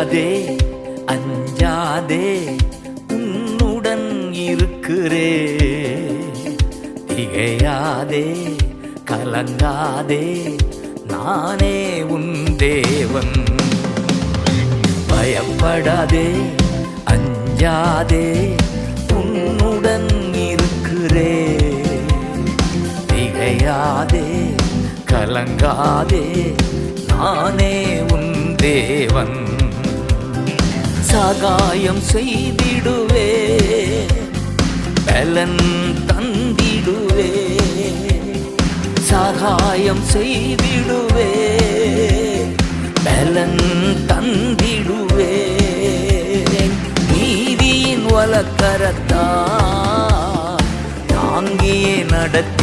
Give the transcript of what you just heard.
பயப்படாதே அஞ்சாதே உன்னுடன் இருக்கிறே. திகையாதே கலங்காதே நானே உன் தேவன். பயப்படாதே அஞ்சாதே உன்னுடன் இருக்கிறே. திகையாதே கலங்காதே நானே உன் தேவன். சகாயம் செய்திடுவே பலன் தந்திடுவே. சகாயம் செய்திடுவே பலன் தந்திடுவே. நீதியின் வலக்கரத்தால் தாங்கியே நடத்தி